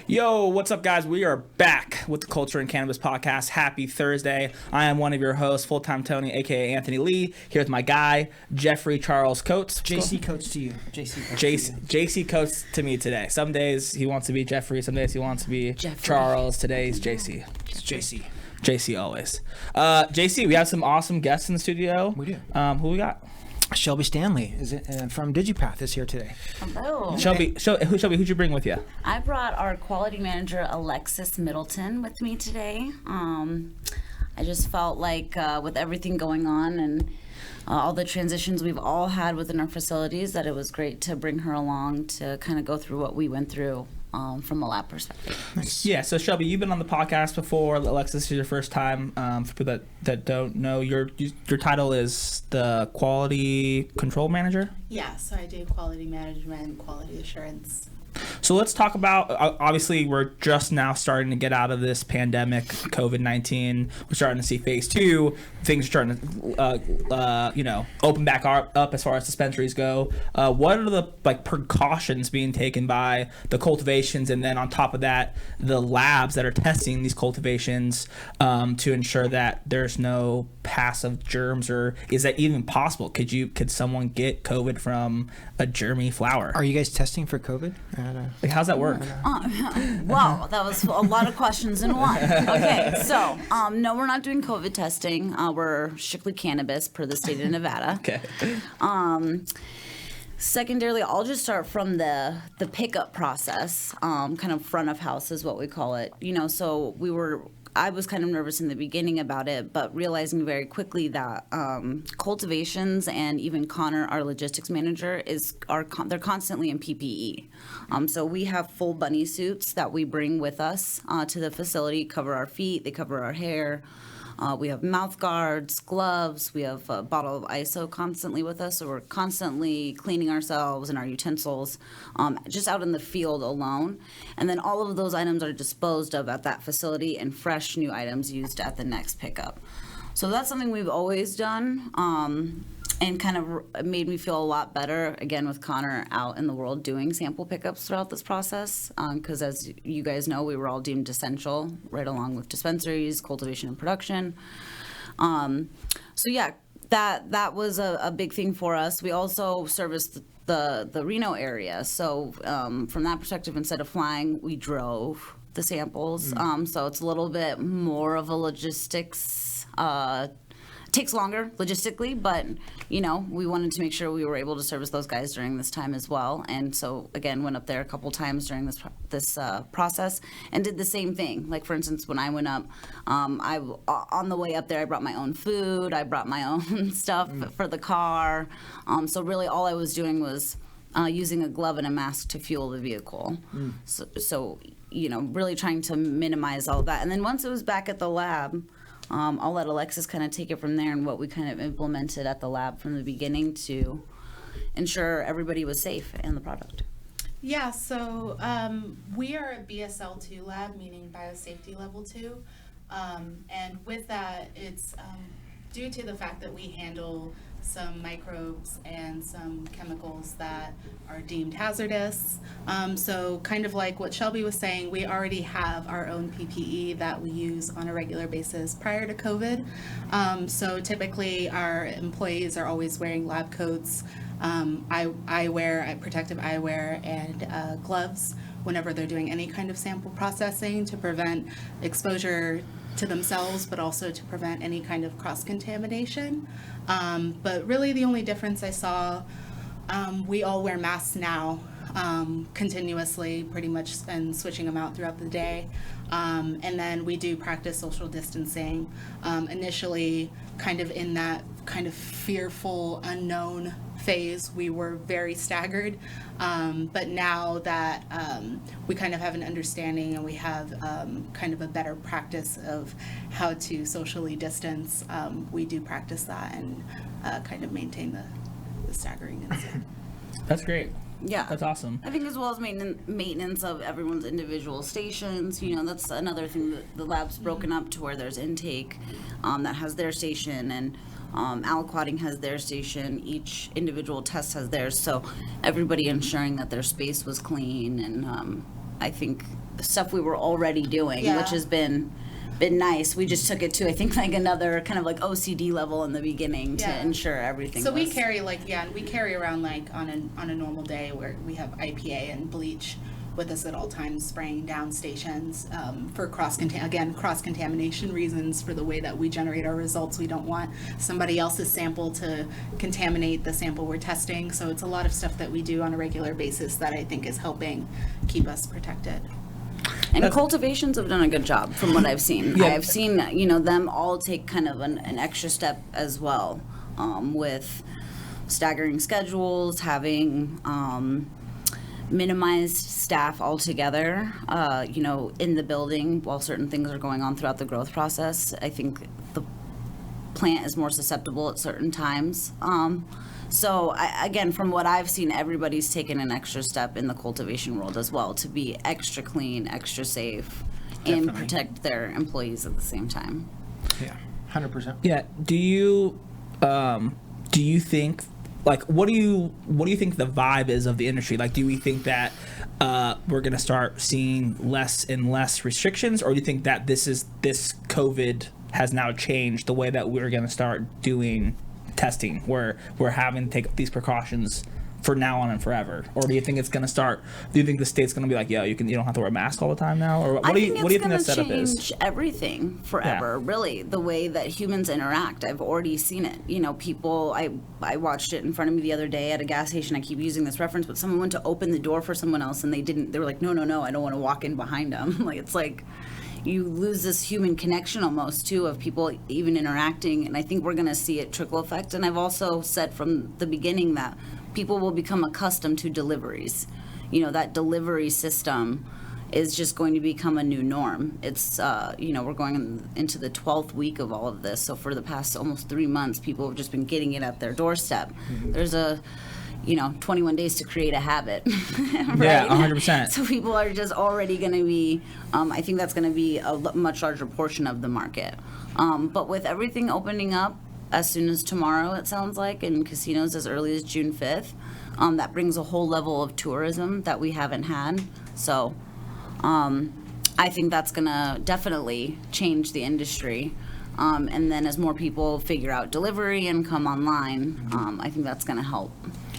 Yo, what's up, guys? We are back with the Culture and Cannabis podcast. Happy Thursday. I am one of your hosts, Full-Time Tony, a.k.a. Anthony Lee. Here's my guy, Jeffrey Charles Coates. JC Coates to you. JC Coates to me today. Some days he wants to be Jeffrey. Some days he wants to be Jeffrey. Charles. Today's JC. It's JC. JC always. JC, we have some awesome guests in the studio. We do. Who we got? Shelby Stanley from Digipath is here today. Hello. Shelby, who'd you bring with you? I brought our quality manager, Alexis Middleton, with me today. I just felt like with everything going on and all the transitions we've all had within our facilities, that it was great to bring her along to kind of go through what we went through from a lab perspective. Nice. Yeah, so Shelby, you've been on the podcast before. Alexis, this is your first time. For people that don't know, your title is the Quality Control Manager? Yeah, so I do quality management, quality assurance. So let's talk about, obviously, we're just now starting to get out of this pandemic, COVID-19. We're starting to see phase 2. Things are starting to, open back up as far as dispensaries go. What are the precautions being taken by the cultivations, and then on top of that, the labs that are testing these cultivations to ensure that there's no passive germs, or is that even possible? Could someone get COVID from a germy flower? Are you guys testing for COVID? How's that work? Wow, that was a lot of questions in one. Okay, so no, we're not doing COVID testing. We're strictly cannabis per the state of Nevada. Okay. Secondarily, I'll just start from the pickup process, kind of front of house is what we call it. So I was kind of nervous in the beginning about it, but realizing very quickly that cultivations and even Connor, our logistics manager, they're constantly in PPE. So we have full bunny suits that we bring with us to the facility, cover our feet, they cover our hair. We have mouth guards, gloves. We have a bottle of ISO constantly with us, so we're constantly cleaning ourselves and our utensils just out in the field alone. And then all of those items are disposed of at that facility and fresh new items used at the next pickup. So that's something we've always done and kind of made me feel a lot better, again, with Connor out in the world doing sample pickups throughout this process, because as you guys know, we were all deemed essential right along with dispensaries, cultivation, and production. So yeah, that was a big thing for us. We also serviced the Reno area, so from that perspective, instead of flying, we drove the samples. So it's a little bit more of a logistics takes longer logistically, but we wanted to make sure we were able to service those guys during this time as well. And so again, went up there a couple times during this process and did the same thing. Like, for instance, when I went up, on the way up there, I brought my own food, I brought my own stuff for the car. So really all I was doing was using a glove and a mask to fuel the vehicle. So really trying to minimize all that. And then once it was back at the lab, I'll let Alexis kind of take it from there and what we kind of implemented at the lab from the beginning to ensure everybody was safe and the product. Yeah, so we are a BSL2 lab, meaning biosafety level 2. And with that, it's due to the fact that we handle some microbes and some chemicals that are deemed hazardous. So kind of like what Shelby was saying, we already have our own PPE that we use on a regular basis prior to COVID. So typically our employees are always wearing lab coats, protective eyewear, and gloves whenever they're doing any kind of sample processing to prevent exposure to themselves, but also to prevent any kind of cross-contamination. But really the only difference I saw, we all wear masks now continuously, pretty much, and switching them out throughout the day. And then we do practice social distancing. Initially, kind of in that kind of fearful, unknown phase, we were very staggered. But now that we kind of have an understanding and we have kind of a better practice of how to socially distance, we do practice that and kind of maintain the staggering. That's great. Yeah, that's awesome. I think as well as maintenance of everyone's individual stations. That's another thing that the lab's broken up to where there's intake that has their station, and aliquoting has their station. Each individual test has theirs, so everybody ensuring that their space was clean and I think, stuff we were already doing, Yeah. which has been nice. We just took it to, I think, like another kind of like OCD level in the beginning to Yeah. ensure everything So we was- carry we carry around like on a normal day where we have IPA and bleach with us at all times, spraying down stations for cross contamination reasons. For the way that we generate our results, we don't want somebody else's sample to contaminate the sample we're testing. So it's a lot of stuff that we do on a regular basis that I think is helping keep us protected. And cultivations have done a good job from what I've seen. Yeah. I've seen, them all take kind of an extra step as well, with staggering schedules, having minimized staff altogether, in the building while certain things are going on throughout the growth process. I think the plant is more susceptible at certain times. So again, from what I've seen, everybody's taken an extra step in the cultivation world as well to be extra clean, extra safe, and Definitely. protect their employees at the same time. Yeah, 100%. Yeah. Do you think, like, what do you think the vibe is of the industry? Like, do we think that we're gonna start seeing less and less restrictions, or do you think that this COVID has now changed the way that we're gonna start doing testing, where we're having to take these precautions for now on and forever? Or do you think it's gonna start? Do you think the state's gonna be like, you don't have to wear a mask all the time now? Or what do you think that setup is? Change everything forever, really, the way that humans interact. I've already seen it. People, I watched it in front of me the other day at a gas station. I keep using this reference, but someone went to open the door for someone else and they were like, no, I don't want to walk in behind them. Like, it's like, you lose this human connection almost too of people even interacting, and I think we're going to see it trickle effect. And I've also said from the beginning that people will become accustomed to deliveries. That delivery system is just going to become a new norm. It's we're going into the 12th week of all of this, so for the past almost 3 months people have just been getting it at their doorstep. There's a 21 days to create a habit. Right? Yeah, 100%. So people are just already going to be, I think that's going to be a much larger portion of the market. But with everything opening up as soon as tomorrow, it sounds like, and casinos as early as June 5th, that brings a whole level of tourism that we haven't had. So I think that's going to definitely change the industry. And then as more people figure out delivery and come online, I think that's going to help.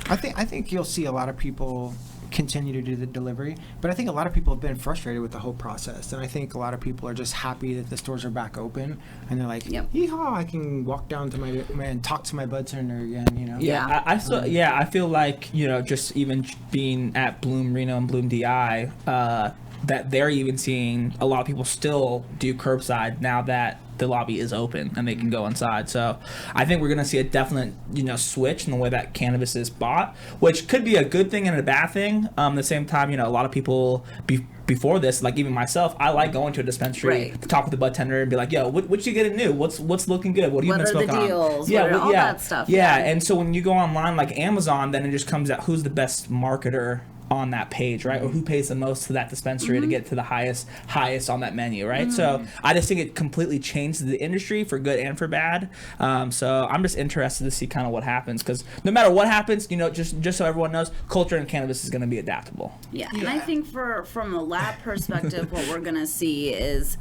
I think you'll see a lot of people continue to do the delivery, but I think a lot of people have been frustrated with the whole process, and I think a lot of people are just happy that the stores are back open, and they're like, Yep. yeehaw, I can walk down to my and talk to my bud tender again, Yeah. I feel like, just even being at Bloom Reno and Bloom DI, that they're even seeing a lot of people still do curbside now that the lobby is open and they can go inside. So I think we're going to see a definite, switch in the way that cannabis is bought, which could be a good thing and a bad thing. At the same time, a lot of people before this, like even myself, I like going to a dispensary Right. to talk with the bud tender and be like, yo, what you getting new? What's looking good? What have you What been are the smoking deals? on? Yeah, What are all that stuff? Yeah, Yeah. and so when you go online like Amazon, then it just comes out who's the best marketer on that page, right? Or who pays the most to that dispensary to get to the highest on that menu, right? So I just think it completely changed the industry for good and for bad. So I'm just interested to see kind of what happens, because no matter what happens, just so everyone knows, culture in cannabis is going to be adaptable. Yeah, and I think from a lab perspective, what we're gonna see is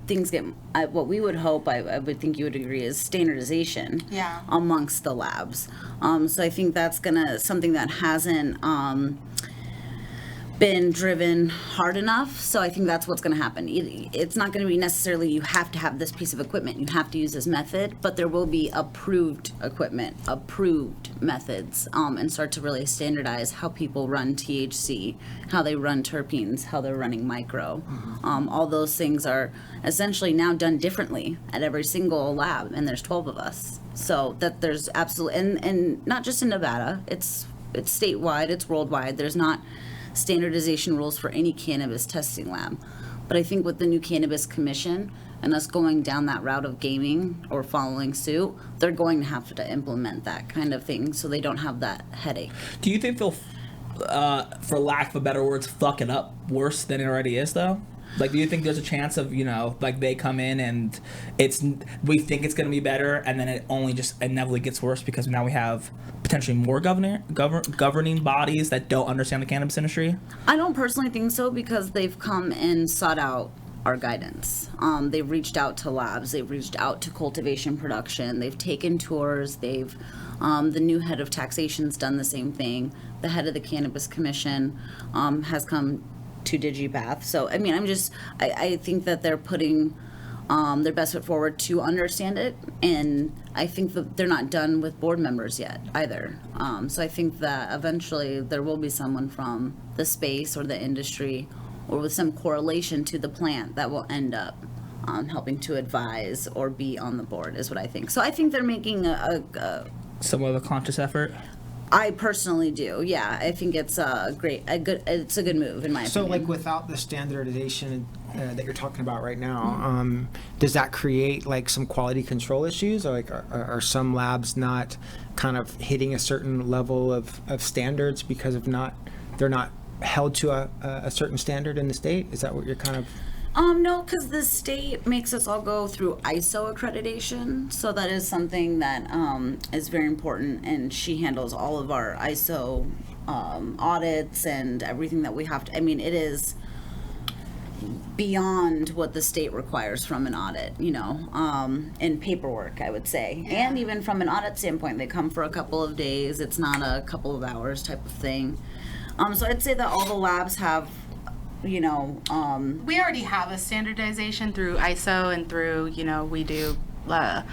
things get. What we would hope, I would think you would agree, is standardization. Yeah. Amongst the labs. So I think that's something that hasn't been driven hard enough. So I think that's what's going to happen. It's not going to be necessarily you have to have this piece of equipment, you have to use this method, but there will be approved equipment, approved methods, and start to really standardize how people run THC, how they run terpenes, how they're running micro. All those things are essentially now done differently at every single lab, and there's 12 of us. So that there's absolutely, and not just in Nevada, it's statewide, it's worldwide. There's not standardization rules for any cannabis testing lab. But I think with the new Cannabis Commission and us going down that route of gaming or following suit, they're going to have to implement that kind of thing so they don't have that headache. Do you think they'll, for lack of a better words, fuck it up worse than it already is, though? Like, do you think there's a chance of, like they come in and we think it's going to be better, and then it only just inevitably gets worse because now we have potentially more governing bodies that don't understand the cannabis industry? I don't personally think so, because they've come and sought out our guidance. They've reached out to labs, they've reached out to cultivation production, they've taken tours, the new head of taxation's done the same thing. The head of the Cannabis Commission has come to DigiPath. So, I mean, I think that they're putting their best foot forward to understand it, and I think that they're not done with board members yet either. So I think that eventually there will be someone from the space or the industry or with some correlation to the plant that will end up helping to advise or be on the board, is what I think. So I think they're making Somewhat of a conscious effort. I personally do. Yeah, I think it's a good move in my So, opinion. like, without the standardization that you're talking about right now, does that create like some quality control issues, or like are some labs not kind of hitting a certain level of standards because of they're not held to a certain standard in the state? Is that what you're kind of? No, because the state makes us all go through ISO accreditation, so that is something that is very important, and she handles all of our ISO audits and everything that we have to. I mean, it is beyond what the state requires from an audit, and paperwork, I would say. And even from an audit standpoint, they come for a couple of days. It's not a couple of hours type of thing. So I'd say that all the labs have, We already have a standardization through ISO and through, we do a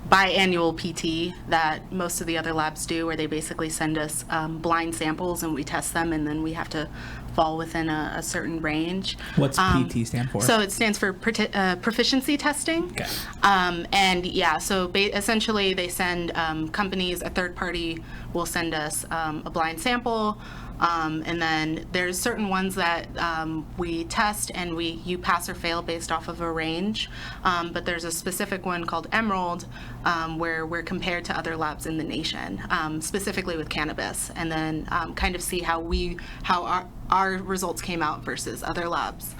biannual PT that most of the other labs do, where they basically send us blind samples and we test them, and then we have to fall within a certain range. What's PT stand for? So it stands for proficiency testing. Okay. And yeah, so essentially they send companies, a third party will send us a blind sample. And then there's certain ones that we test and you pass or fail based off of a range. But there's a specific one called Emerald where we're compared to other labs in the nation, specifically with cannabis, and then kind of see how our results came out versus other labs.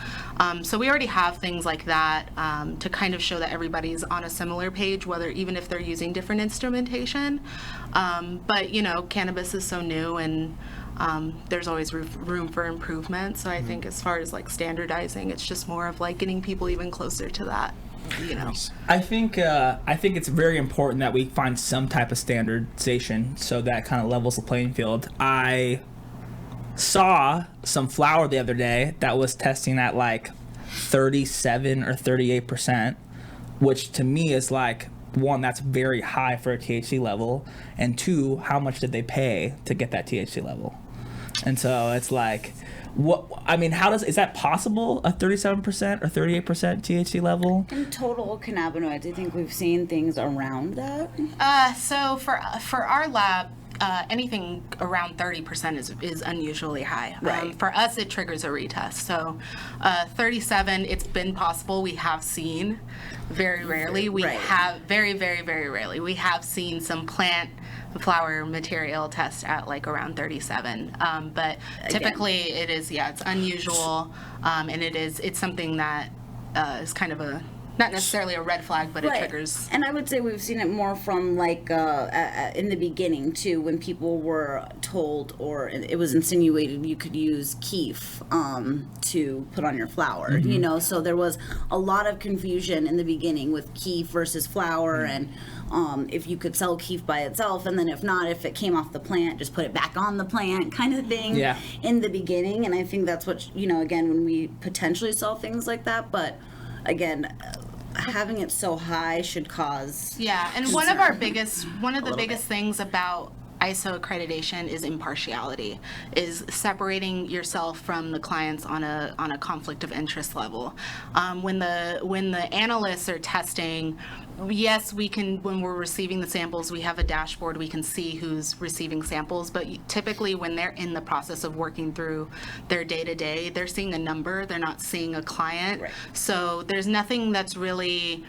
So we already have things like that to kind of show that everybody's on a similar page, even if they're using different instrumentation. But cannabis is so new, and there's always room for improvement. So I think as far as like standardizing, it's just more of like getting people even closer to that. I think it's very important that we find some type of standardization so that kind of levels the playing field. I saw some flour the other day that was testing at like 37 or 38%, which to me is like, one, that's very high for a THC level, and two, how much did they pay to get that THC level? And so it's like, is that possible, a 37% or 38% THC level? in total cannabinoids, I think we've seen things around that. So for our lab, anything around 30% is unusually high. Right. For us, it triggers a retest. So 37, it's been possible. We have seen very rarely. We Right. have very, very, very rarely. We have seen some plant flower material test at like around 37. But typically it is, it's unusual. And it's something that is kind of not necessarily a red flag, but it triggers. And I would say we've seen it more from like in the beginning too, when people were told or it was insinuated you could use keef to put on your flour. Mm-hmm. So there was a lot of confusion in the beginning with keef versus flour, and if you could sell keef by itself, and then if not, if it came off the plant, just put it back on the plant kind of thing. Yeah. In the beginning. And I think that's what again, when we potentially saw things like that, but again, having it so high should cause And one of the biggest things about ISO accreditation is impartiality, is separating yourself from the clients on a conflict of interest level. When the analysts are testing, yes, we can, when we're receiving the samples, we have a dashboard, we can see who's receiving samples, but typically when they're in the process of working through their day-to-day, they're seeing a number, they're not seeing a client. Right. So there's nothing that's really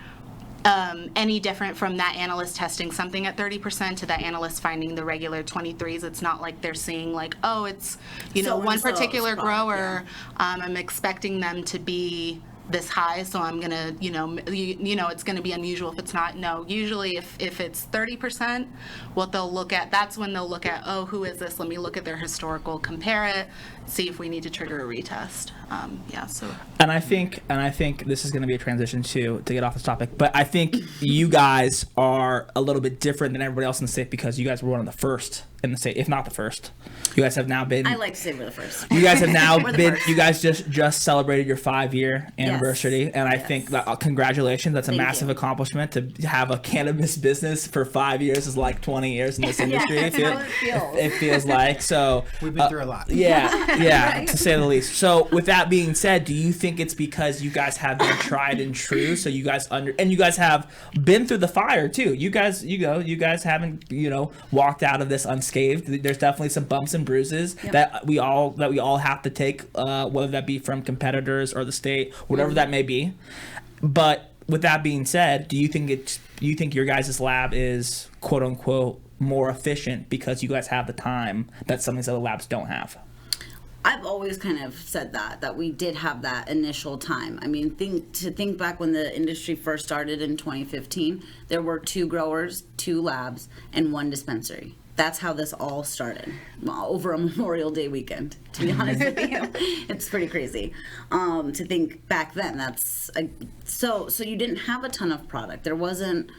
any different from that analyst testing something at 30% to that analyst finding the regular 23s. It's not like they're seeing like, oh, it's, one particular grower, I'm expecting them to be this high, so I'm gonna, it's gonna be unusual if it's not. No, usually if it's 30%, what they'll look at, that's when they'll look at, oh, who is this? Let me look at their historical, compare it, see if we need to trigger a retest. And I think this is going to be a transition to get off this topic, but I think you guys are a little bit different than everybody else in the state because you guys were one of the first in the state, if not the first. You guys have now been. I like to say we're the first. You guys have now been. You guys just celebrated your 5-year anniversary, yes. and I think that congratulations. That's a massive accomplishment to have a cannabis business for 5 years is like 20 years in this industry. That's how it feels. It feels like so. We've been through a lot. Yeah, Right? to say the least. So with that being said, do you think it's because you guys have been tried and true? So you guys and you guys have been through the fire too. You guys haven't walked out of this unscathed. There's definitely some bumps and bruises that we all have to take, whether that be from competitors or the state, whatever that may be. But with that being said, do you think your guys' lab is quote unquote more efficient because you guys have the time that some of these other labs don't have? I've always kind of said that we did have that initial time. I mean, think back when the industry first started in 2015, there were 2 growers, 2 labs, and 1 dispensary. That's how this all started, over a Memorial Day weekend, to be honest with you. It's pretty crazy to think back then. So you didn't have a ton of product. There wasn't,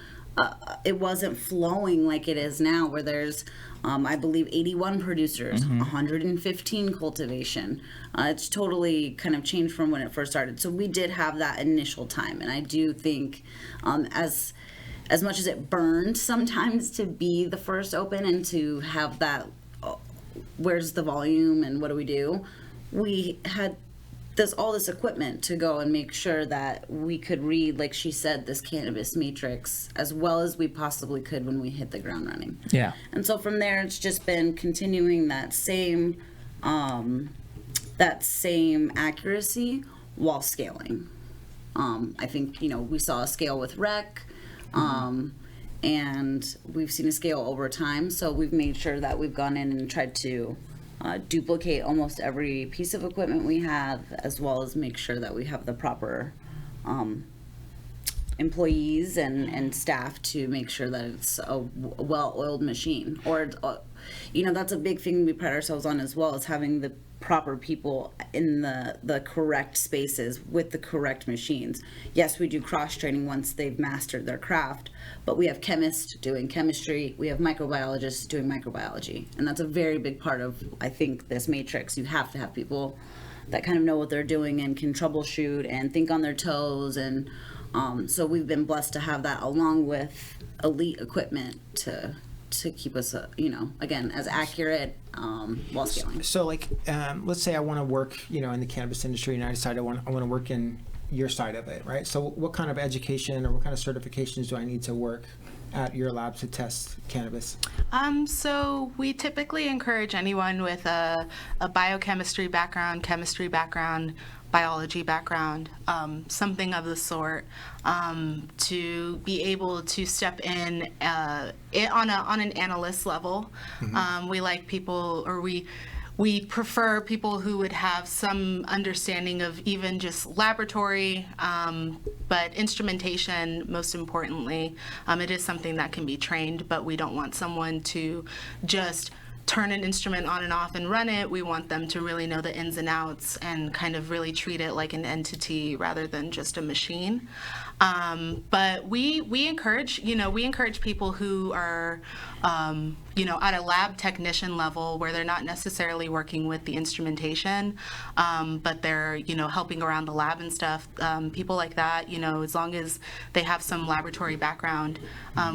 it wasn't flowing like it is now, where there's, I believe, 81 producers, 115 cultivation. It's totally kind of changed from when it first started. So we did have that initial time, and I do think as much as it burned sometimes to be the first open and to have that, where's the volume and what do we do? We had all this equipment to go and make sure that we could read, like she said, this cannabis matrix as well as we possibly could when we hit the ground running. Yeah. And so from there, it's just been continuing that same accuracy while scaling. I think, we saw a scale with rec. And we've seen a scale over time, so we've made sure that we've gone in and tried to duplicate almost every piece of equipment we have, as well as make sure that we have the proper employees and staff to make sure that it's a well-oiled machine. Or that's a big thing we pride ourselves on as well, is having the proper people in the correct spaces with the correct machines. Yes, we do cross-training once they've mastered their craft, but we have chemists doing chemistry, we have microbiologists doing microbiology, and that's a very big part of, I think, this matrix. You have to have people that kind of know what they're doing and can troubleshoot and think on their toes, and so we've been blessed to have that along with elite equipment to keep us, again, as accurate while scaling. So, let's say I want to work, in the cannabis industry, and I decide I want to work in your side of it, right? So, what kind of education or what kind of certifications do I need to work at your lab to test cannabis? So we typically encourage anyone with a biochemistry background, chemistry background, biology background, something of the sort, to be able to step in on an analyst level. We like people, or we prefer people who would have some understanding of even just laboratory, but instrumentation, most importantly. It is something that can be trained, but we don't want someone to just turn an instrument on and off and run it. We want them to really know the ins and outs and kind of really treat it like an entity rather than just a machine. But we encourage people who are, at a lab technician level where they're not necessarily working with the instrumentation, but they're, helping around the lab and stuff. People like that, as long as they have some laboratory background,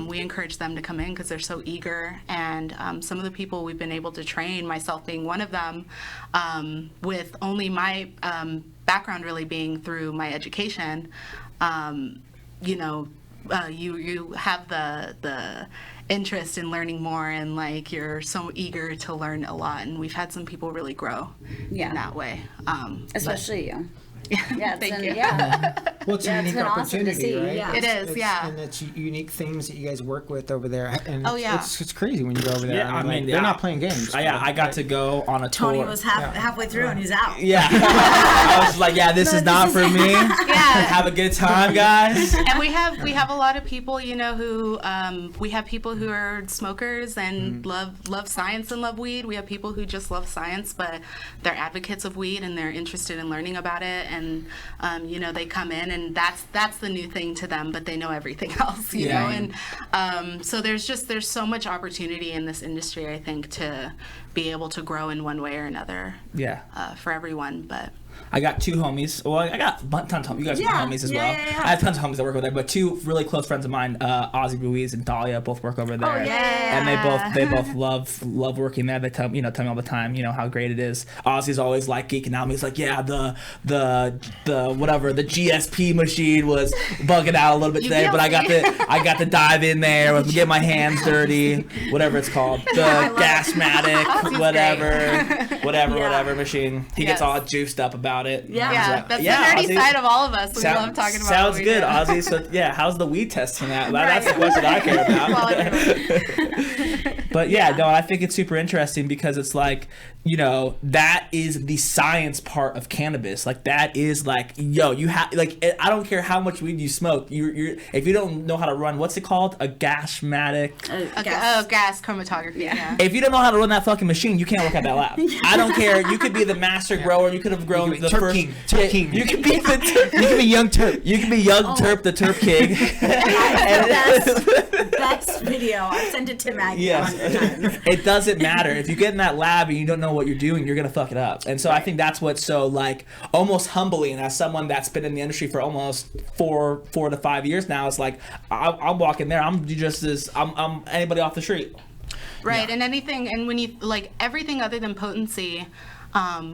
we encourage them to come in because they're so eager. And some of the people we've been able to train, myself being one of them, with only my background really being through my education, you have the interest in learning more, and you're so eager to learn a lot, and we've had some people really grow in that way. Especially you. Yeah, Thank you. Yeah. Well, it's Yeah, a it's unique been awesome to opportunity, see, right? yeah. It is, yeah. And it's unique things that you guys work with over there. And Oh, yeah. it's crazy when you go over there. Yeah, I mean, they're not playing games. I got to go on a tour. Tony was halfway through and he's out. Yeah. I was just like, yeah, this is not for me. Yeah. Have a good time, guys. And we have a lot of people, who we have people who are smokers and love science and love weed. We have people who just love science, but they're advocates of weed and they're interested in learning about it. And they come in and that's the new thing to them, but they know everything else, you know. And so there's so much opportunity in this industry, I think, to be able to grow in one way or another. Yeah. For everyone, but. I got two homies. Well, I got tons of homies. You guys are my homies as well. Yeah. I have tons of homies that work over there, but two really close friends of mine, Ozzy Ruiz and Dahlia, both work over there. Oh, yeah. And they both love working there. They tell me all the time, how great it is. Ozzy's always like geeking out. He's like, yeah, the GSP machine was bugging out a little bit today, but I got to dive in there, get my hands dirty, whatever it's called, the Gasmatic, whatever machine. He gets all juiced up about it. Yeah, that's the nerdy Ozzy, side of all of us. We love talking about sounds what we good, do. Ozzy. So how's the weed testing at? That's the question I care about. But no, I think it's super interesting because it's like, that is the science part of cannabis. Like that is like, you have I don't care how much weed you smoke. You're if you don't know how to run, what's it called? A gasmatic. Gas chromatography. Yeah. If you don't know how to run that fucking machine, you can't work at that lab. I don't care. You could be the master grower. You could have grown the Terp first. King. Terp King. You could be the. You can be young Terp. You can be young Terp, the Terp King. Best video. I've sent it to Maggie. Yes. It doesn't matter. If you get in that lab and you don't know what you're doing, you're gonna fuck it up. And so I think that's what's so almost humbling as someone that's been in the industry for almost 4 to 5 years now. It's like I'm walking there. I'm anybody off the street. Right, and when you everything other than potency,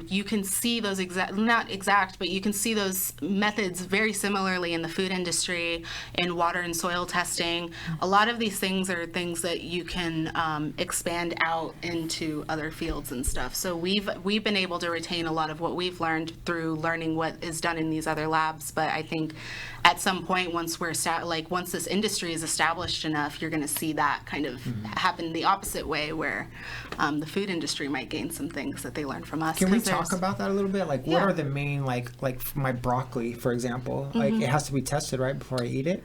you can see those but you can see those methods very similarly in the food industry, in water and soil testing. A lot of these things are things that you can expand out into other fields and stuff. So we've been able to retain a lot of what we've learned through learning what is done in these other labs. But I think at some point, once this industry is established enough, you're going to see that kind of happen the opposite way, where the food industry might gain some things that they learn from us. Can we talk about that a little bit? What are the main, like my broccoli, for example? It has to be tested, right, before I eat it?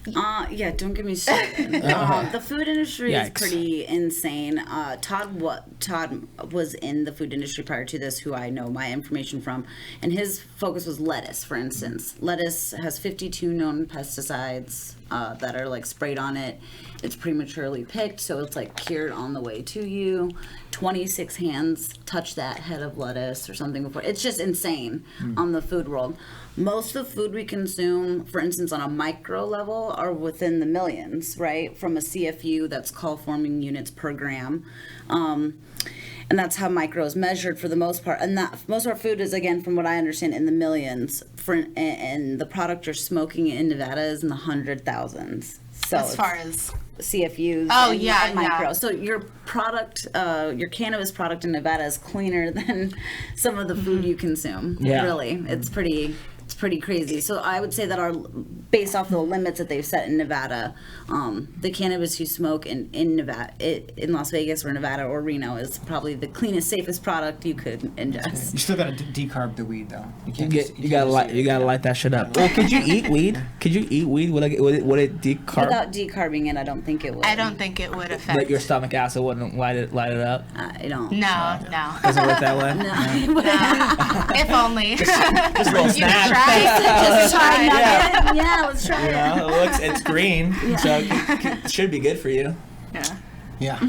Don't get me started. The food industry is pretty insane. Todd was in the food industry prior to this, who I know my information from, and his focus was lettuce, for instance. Lettuce has 52 known pesticides that are sprayed on it. It's prematurely picked, so it's cured on the way to you. 26 hands touch that head of lettuce or something before. It's just insane on the food world. Most of the food we consume, for instance, on a micro level, are within the millions, right? From a CFU, that's coliforming units per gram. And that's how micro is measured for the most part. And that most of our food is, again, from what I understand, in the millions. And the product you're smoking in Nevada is in the 100,000s. So as far as CFUs and micro. So your product, your cannabis product in Nevada is cleaner than some of the food you consume. Yeah. Really. It's pretty crazy. So I would say that based off the limits that they've set in Nevada, the cannabis you smoke in Nevada, in Las Vegas or Nevada or Reno, is probably the cleanest, safest product you could ingest. You still gotta decarb the weed though. You gotta light that shit up. Well, could you eat weed? Would it decarb? Without decarbing it, I don't think it would. I don't think it would affect. Like your stomach acid wouldn't light it up. I don't. No. Doesn't work that way. No. If only. Just a little snap. Just try it. Yeah, let's try it. It's green, so it should be good for you. Yeah. I'm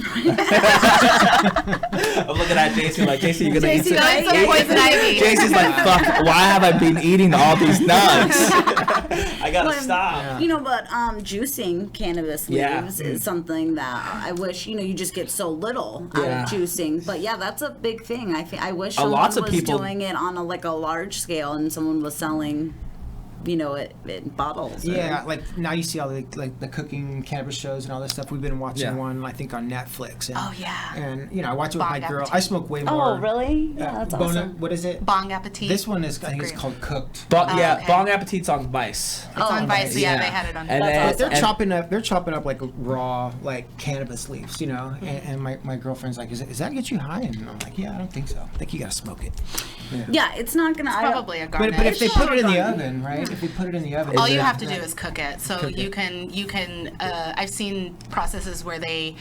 looking at Jason like, Jason, you're gonna eat some poison ivy. Jason's like, fuck, why have I been eating all these nuts? I gotta stop. But juicing cannabis leaves is something that I wish, you just get so little out of juicing. But that's a big thing. I wish someone was doing it on a large scale and someone was selling in bottles. Yeah, like now you see all like the cooking cannabis shows and all this stuff. We've been watching one, I think, on Netflix. And, Oh, yeah. And I watch it with Bong my girl. Appetit. I smoke way more. Oh, really? Yeah, that's awesome. What is it? Bong Appetit. This one is, I think it's great. called Cooked. Yeah, okay. Bong Appetit's on Vice. It's on Vice. Vice. Yeah, Yeah. they had it on. And That's then- awesome. But they're chopping up like raw like cannabis leaves, and my girlfriend's like, does that get you high? And I'm like, yeah, I don't think so. I think you gotta smoke it. Yeah, it's not gonna. Probably a garnish. But if they put it in the Garnish. oven, right? If they put it in the oven, All you have to do is cook it. So Cook you it. can. I've seen processes where they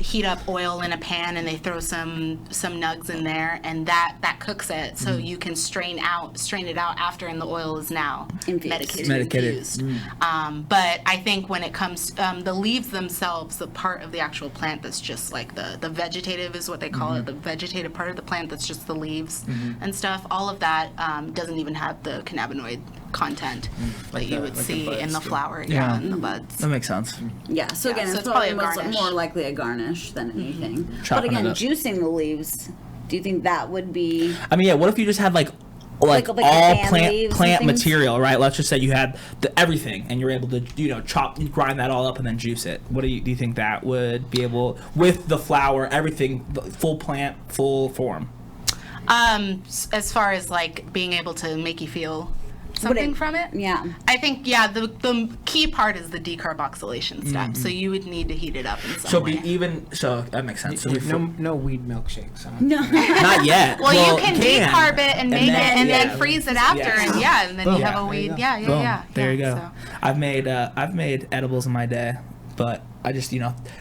heat up oil in a pan and they throw some nugs in there, and that cooks it. So you can strain it out after, and the oil is now Infused. Medicated. infused. But I think when it comes the leaves themselves, the part of the actual plant that's just like the vegetative is what they call it, the vegetative part of the plant that's just the leaves and stuff. All of that doesn't even have the cannabinoid content that you would like the see in buds the do. flower, Yeah. in the buds. That makes sense. Yeah, so again, so it's it's probably probably a garnish. more likely a garnish than anything. Chopping but again, it up. juicing the leaves, do you think that would be? I mean, yeah. What if you just had like Like all the fan plant leaves and plant things? material, right? Let's just say you had everything, and you're able to grind that all up and then juice it. What do you think that would be able with the flower, everything, the full plant, full form? As far as like being able to make you feel something from it, Yeah. I think the key part is the decarboxylation step. So you would need to heat it up in some So way. so that makes sense. So no weed milkshakes. Huh? No. not yet. Well, you can decarb it and make it and yeah. then freeze it after, and then Boom. you have Yeah, a there you weed. go. Yeah. Boom. There you go. So. I've made edibles in my day, but I just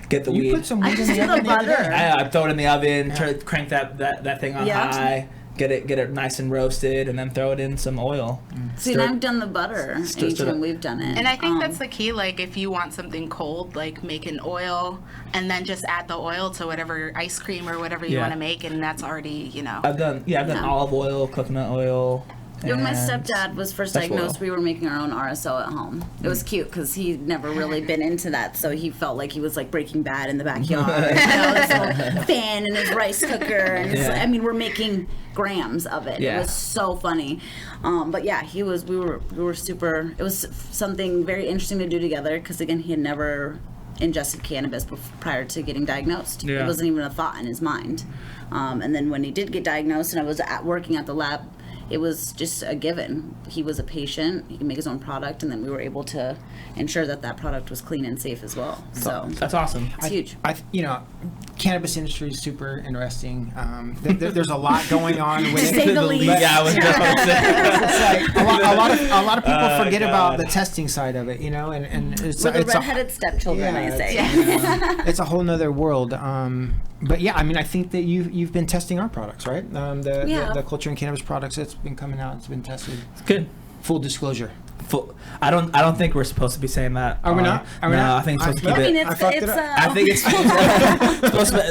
get the You weed. put some I weed in just the do the oven the other day. butter. I throw it in the oven, crank that thing on Yeah. high, get it nice and roasted, and then throw it in some oil. See, and I've done the butter stir it anytime up. we've done it. And I think that's the key. Like, if you want something cold, like make an oil and then just add the oil to whatever ice cream or whatever you Yeah. want to make, and that's already, I've done Yeah. olive oil, coconut oil. When my and stepdad was first vegetable diagnosed, oil. we were making our own RSO at home. It was cute because he'd never really been into that, so he felt like he was like Breaking Bad in the backyard. His little fan and his rice cooker, and Yeah. we're making grams of it. Yeah. It was so funny. But yeah, we were super. It was something very interesting to do together because again, he had never ingested cannabis prior to getting diagnosed. Yeah. It wasn't even a thought in his mind. And then when he did get diagnosed, and I was working at the lab. It was just a given. He was a patient. He could make his own product, and then we were able to ensure that product was clean and safe as well. So That's awesome. it's huge. Cannabis industry is super interesting. There's a lot going on with To it. say the least. Yeah, I was just about to say. It's like a lot of people Oh, forget God. about the testing side of it, and it's We're the it's a- redheaded stepchildren, I say. It's a whole nother world. But yeah, I mean, I think that you've been testing our products, right? Yeah. The culture and cannabis products that's been coming out, it's been tested. Good. Full disclosure. I don't think we're supposed to be saying that. Are we not? Are we no, not? I think it's supposed to I keep I mean, it. I it's fucked it it's. up. I think it's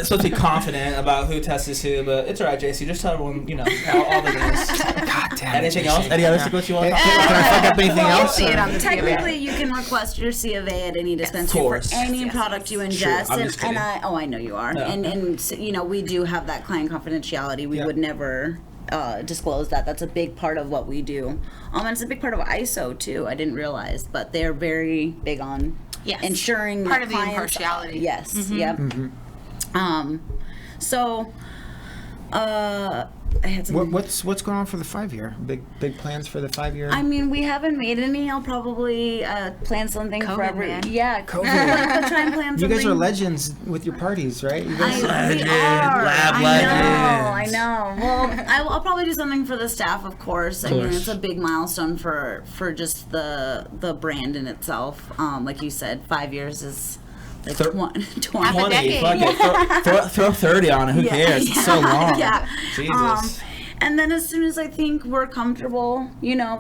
supposed to be confident about who tests who, but it's alright, JC. Just tell everyone, all the news. God damn it. Anything JC. else? Any other Yeah. secrets you want to Can talk about? I fuck up anything Well, else? see it or- on the Technically, you can request your C of A at any dispensary for course. any Yes, product you Sure, ingest, I'm just kidding. I know you are, Yeah. and we do have that client confidentiality. We Yeah. would never disclose that. That's a big part of what we do, and it's a big part of ISO too. I didn't realize, but they're very big on Yes. ensuring Part that of the clients- impartiality. Yes. Yep. So. I had some. What's going on for the 5-year? Big plans for the 5-year? I mean, we haven't made any. I'll probably plan something for COVID, every. man. Yeah, COVID. I'll try and plan You something. guys are legends with your parties, right? You guys We Legend, are. lab I legends. know. Well, I'll probably do something for the staff, of course. I mean, course. it's a big milestone for just the brand in itself. Like you said, 5 years is like 20. Half a 20. decade. Fuck it. Throw 30 on it. Who cares? It's so long. Yeah. Jesus. And then as soon as I think we're comfortable,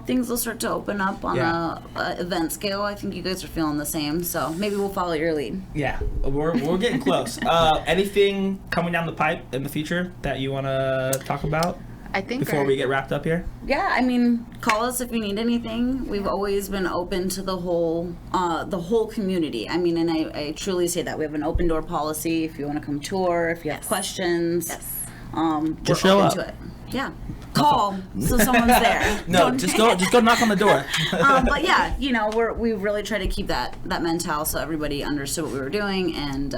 things will start to open up on Yeah. a event scale. I think you guys are feeling the same, so maybe we'll follow your lead. Yeah, we're getting close. Anything coming down the pipe in the future that you want to talk about I think before we get wrapped up here? Yeah, I mean, call us if you need anything. We've always been open to the whole community. I mean, and I truly say that. We have an open door policy. If you want to come tour, if you have questions, Yes. we're Just show open up. to it. Yeah. Call so someone's there. No, Don't- just go knock on the door. But yeah, we really try to keep that mental so everybody understood what we were doing, and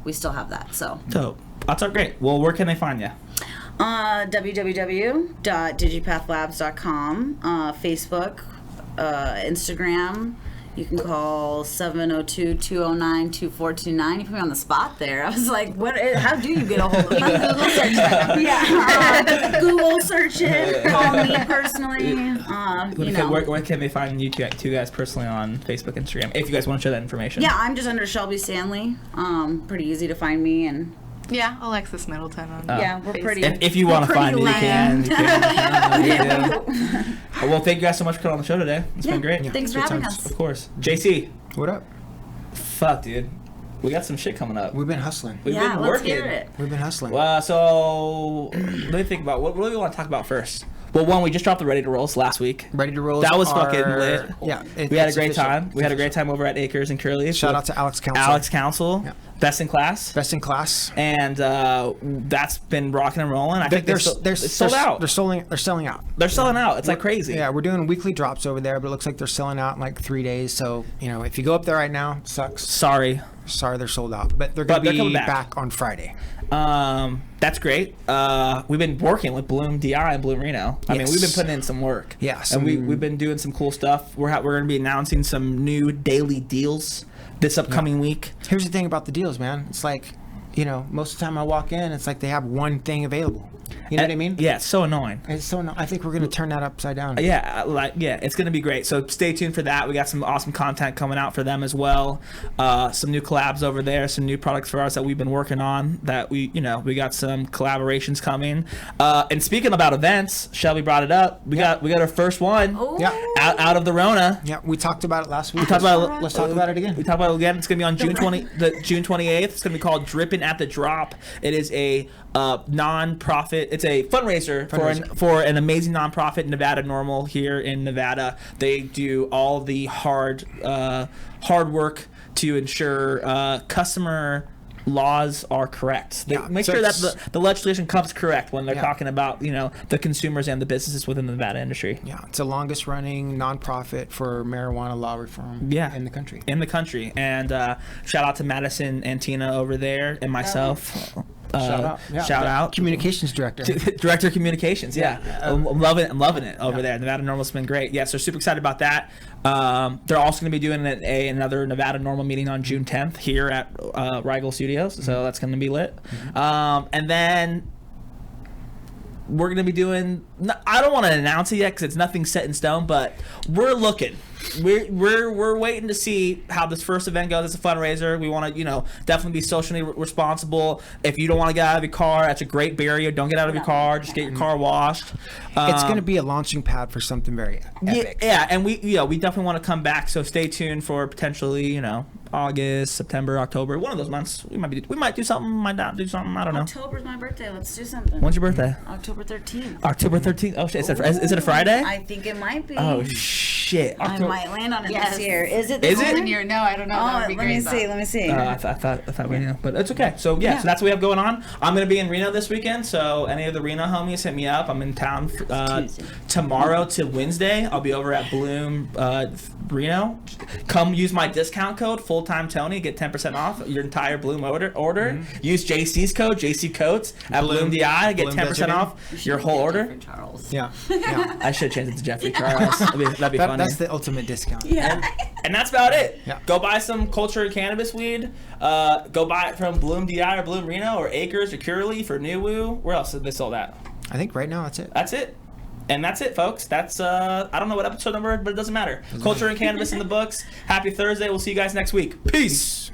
we still have that. So Dope. That's all great. Well, where can they find you? www.digipathlabs.com, Facebook, Instagram. You can call 702-209-2429. You put me on the spot there. I was like, "What? How do you get a hold of me?" Google search that number. Yeah, Google search it. Call me personally. Where can they find you two guys personally on Facebook, Instagram? If you guys want to share that information. Yeah, I'm just under Shelby Stanley. Pretty easy to find me, and Yeah, Alexis Middleton. yeah, we're pretty. If you want to find me, you can. Well, thank you guys so much for coming on the show today. It's been great. Thanks for Good having times. us. Of course. JC. What up? Fuck, dude. We got some shit coming up. We've been hustling. We've Yeah, been let's working. hear it. We've been hustling. So let me think about what do we want to talk about first. Well, one, we just dropped the Ready to Rolls last week. Ready to roll. That was fucking lit. Yeah, We had a it's great official. time. We had a great time over at Acres and Curly's. Shout with out to Alex Council. Alex Council, Yeah. best in class, Best in class. and that's been rocking and rolling. I think They're it's sold out. They're selling out. They're selling out. It's like crazy. Yeah, we're doing weekly drops over there, but it looks like they're selling out in like 3 days. So if you go up there right now, sucks. Sorry. Sorry, they're sold out, but they're But gonna they're be coming back. back on Friday. That's great. We've been working with Bloom DI and Bloom Reno. I mean, Yes. we've been putting in some work. Yeah, and some- we've been doing some cool stuff. We're going to be announcing some new daily deals this upcoming week. Here's the thing about the deals, man. It's like, most of the time I walk in, it's like they have one thing available. You know what I mean? Yeah, it's so annoying. It's so I think we're gonna turn that upside down. Yeah, it's gonna be great. So stay tuned for that. We got some awesome content coming out for them as well. Some new collabs over there, some new products for us that we've been working on. That we got some collaborations coming. And speaking about events, Shelby brought it up. We got our first one Oh. Yeah. out of the Rona. Yeah, we talked about it last week. We talked about Let's talk about it again. We talked about it again. It's gonna be on June 28th. It's gonna be called Drippin' at the Drop. It is a non-profit. It's a fundraiser for an amazing non-profit, Nevada Normal, here in Nevada. They do all the hard work to ensure customer laws are correct. They make so sure that it's- the legislation comes correct when they're Yeah. talking about the consumers and the businesses within the Nevada industry. Yeah, it's the longest running nonprofit for marijuana law reform in the country. And shout out to Madison and Tina over there and myself. Shout out. Yeah. Shout out. Communications director. Director of Communications, yeah. I'm loving it over there. Nevada Normal's been great. Yeah, so super excited about that. They're also going to be doing another Nevada Normal meeting on June 10th here at Rigel Studios, so that's going to be lit. And then we're going to be doing, I don't want to announce it yet because it's nothing set in stone, but we're looking. We're waiting to see how this first event goes. It's a fundraiser. We want to, definitely be socially responsible. If you don't want to get out of your car, that's a great barrier. Don't get out of your car. Just get your car washed. It's going to be a launching pad for something very epic. Yeah, and we definitely want to come back. So stay tuned for potentially, August, September, October, one of those months. We might do something. Might not do something. I don't know. October's my birthday. Let's do something. When's your birthday? October 13th. October 13th. Oh shit! Is it a Friday? I think it might be. Oh shit! I might land on it Yes. this year. Is it? Is this it? year? Year? No, I don't know. That Oh, would be let great, me though. see. Let me see. I thought we knew, but it's okay. So yeah, so that's what we have going on. I'm gonna be in Reno this weekend, so any of the Reno homies hit me up. I'm in town tomorrow to Wednesday. I'll be over at Bloom Reno. Come use my discount code Fulltime Tony, get 10% off your entire Bloom order. Use JC's code JC Coates at Bloom DI, get Bloom 10% Benjamin. off your whole order. Charles. Yeah. I should change it to Jeffrey Charles. That'd be funny. That's the ultimate discount. Yeah. And that's about it. Yeah. Go buy some cultured cannabis weed. Go buy it from Bloom DI or Bloom Reno or Acres or Curly for New Woo. Where else did they sell that? I think right now that's it. That's it. And that's it, folks. That's I don't know what episode number, but it doesn't matter. Culture and cannabis in the books. Happy Thursday. We'll see you guys next week. Peace.